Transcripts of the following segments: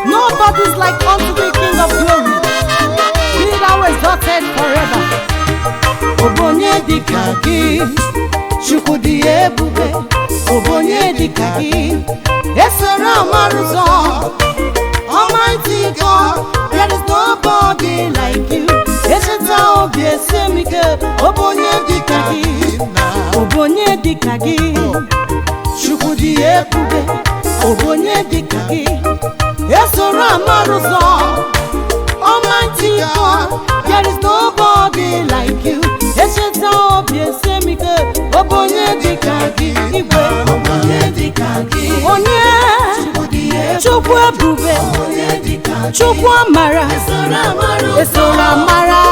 Nobody's like unto the King of glory. Be thou exalted forever. Obonye dika gị, Chukwu dị ebube. Obonye dika gị, esoro amara ụzọ. Almighty God, there is nobody like you. Echeta obi esemike, obonye dika gị, obonye dika gị, Chukwu dị ebube. Obonye dika gị, esoro amara ụzọ. Almighty God, there is nobody like you. Echeta obi esemike, obonye dika gị, igwe. Obonye dika gị, onye Chukwu ebube, Chukwu amara, esoro amara.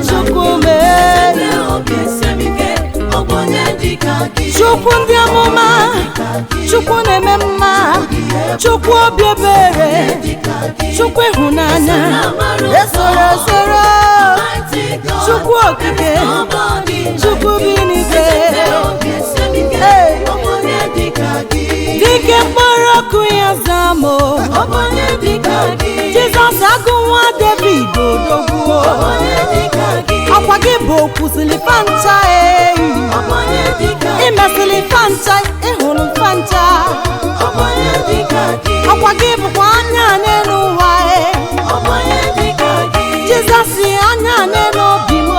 Chukwu mere, Chukwu ndị amụma, Chukwu na-eme mma, Chukwu obi ebere, Chukwu ịhụnanya, esoro esoro, Chukwu okike, Chukwu bi n'igwe. Dike mkpụrụ ọkụ ya zamo, Jizọs agụ nwa David odogwu. Akwa gị bụ okwuzili fanta, imesili fanta, ịhụrụ fanta. Akwa gị bụkwa anya n'elu ụwa, Jizọs anya n'elu obi m.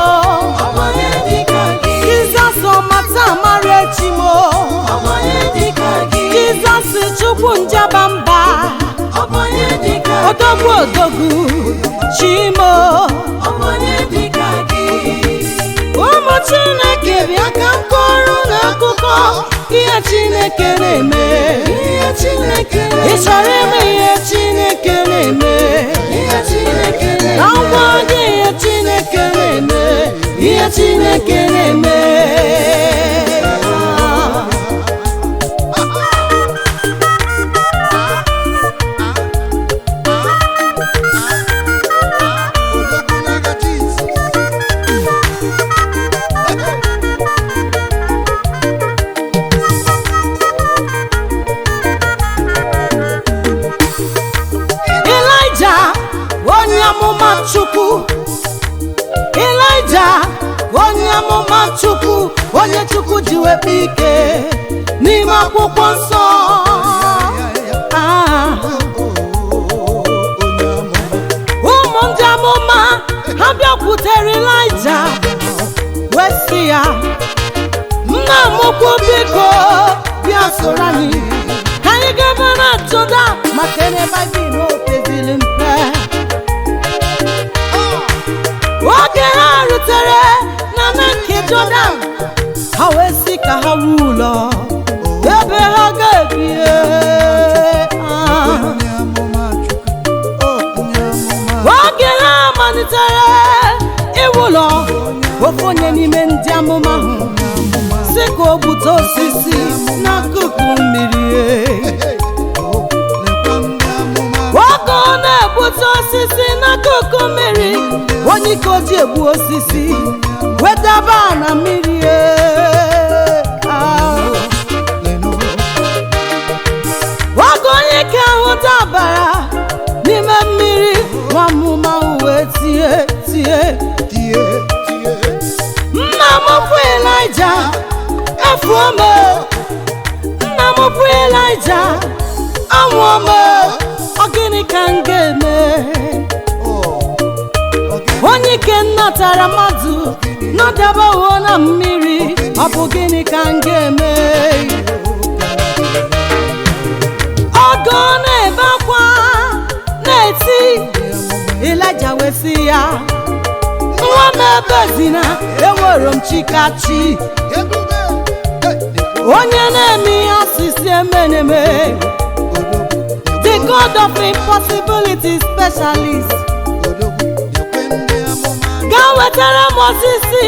Jizọs ọmata amara echi m. Jizọs Chukwu njaba mba, odogwu odogwu Chimo. Ụmụ Chineke bịa ka m kọrọ n'akụkọ ihe Chineke na-eme. Ị chọrọ ime ihe Chineke na-eme, na ngwa gị ihe Chineke na-eme, ihe Chineke na-eme. Chukwu Elijah, onye amụma Chukwu, onye Chukwu ji wepụ ike n'ime akwụkwọ nsọ. Ụmụ ndị amụma ha bịakwutere Elijah wee sị ya, nna m ukwu biko bịa soro anyị ka anyị gaba na Jọdan, maka n'ebe anyị n'otezili mpe. Oge ha rutere na nke Jọdan, ha wee sị ka ha wuo ụlọ ebe ha ga-ebi. Oge ha malitere iwu ụlọ, ofu onye n'ime ndị amụma ahụ sị ka o gbute osisi n'akụkụ mmiri. Oge ọ na-egbute osisi n'akụkụ mmiri, onye ike oji egbu osisi wedaba na mmiri. Oge onye ike ahụ dabara n'ime mmiri, nwa amụma wee tie. Nna m bụ Elijah, efuo m. Nna m bụ Elijah, anwụọ m. Ọ gịnị ka m ga-eme? Onye ike nnatara mmadụ nọdabawo na mmiri, ọ bụ gịnị ka m ga-eme? Ọgọ na-ebe akwa na-eti, Elijah wee sị ya, nwa m ebezina, enwere m chikachi. Onye na-eme ihe asịsị emeneme, dịka God of impossibility specialist. Ga wetara m osisi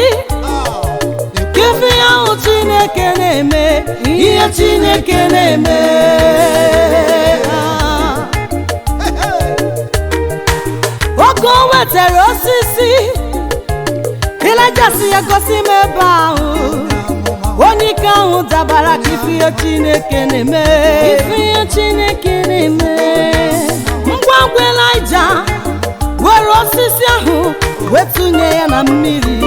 ife ahụ Chineke na-eme, ihe Chineke na-eme. Oge o wetara osisi, Ịlaịja sị ya gosi m ebe ahụ. Onye ike ahụ dabara ka ife ihe Chineke na-eme, ife ihe Chineke na-eme. Ngwa ngwa Ịlaịja were osisi ahụ wetunye ya na mmiri.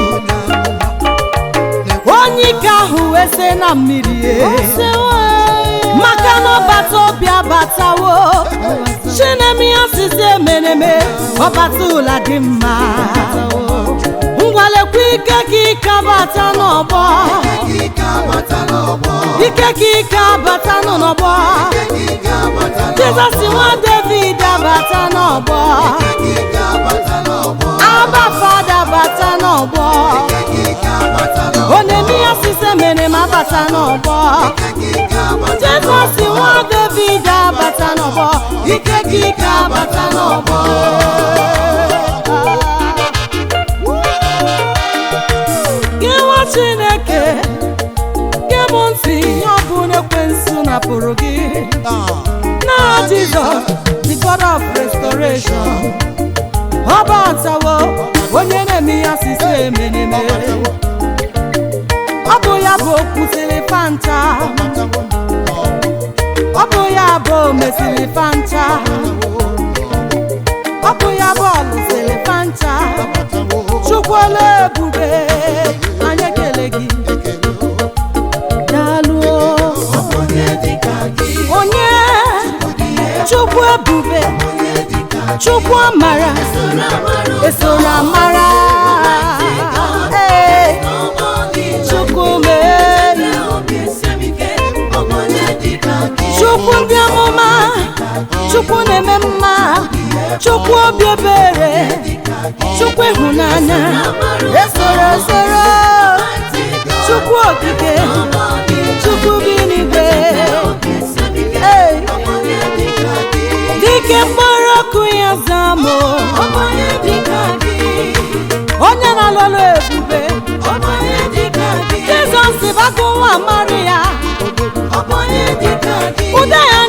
Onye ike ahụ wese na mmiri, maka na ọbata obi abatawo. Chineke ya sisi emeneme, ọbata ụla dị mma. Ngwalekwa ike ka ike abata n'ọgbọ, ike ka ike abata n'ọgbọ. Jizọs nwa David abata n'ọgbọ, Abba Father abata n'ọgbọ. Onemi ya sise mene ma abata n'ọgbọ. Jizọs nwa David abata n'ọgbọ, ike ka ike abata n'ọgbọ. Chineke gee m ntị, ihe ọ bụ n'ekwensu napụrụ gị. Na Jizọs, the God of restoration, ọ batawo, onye na-eme ya sise emeneme. Ọ bụ ya bụ okwusiri fanta, ọ bụ ya bụ omesiri fanta, ọ bụ ya bụ ọlụsiri fanta. Chukwu ole ebube, anyị ekele gị. Daalụ onye Chukwu ebube, Chukwu amara, esoro amara. Chukwu mere, Chukwu ndị amụma, Chukwu na-eme mma, Chukwu obi ebere, Chukwu ịhụnanya, esoro esoro. Chukwu okike, Chukwu bi n'igwe. Dike mkpọrọ ọkụ ya zamụ, onye na-alụlụ ebube. Jizọs bụ akụ nwa Maria, ude ya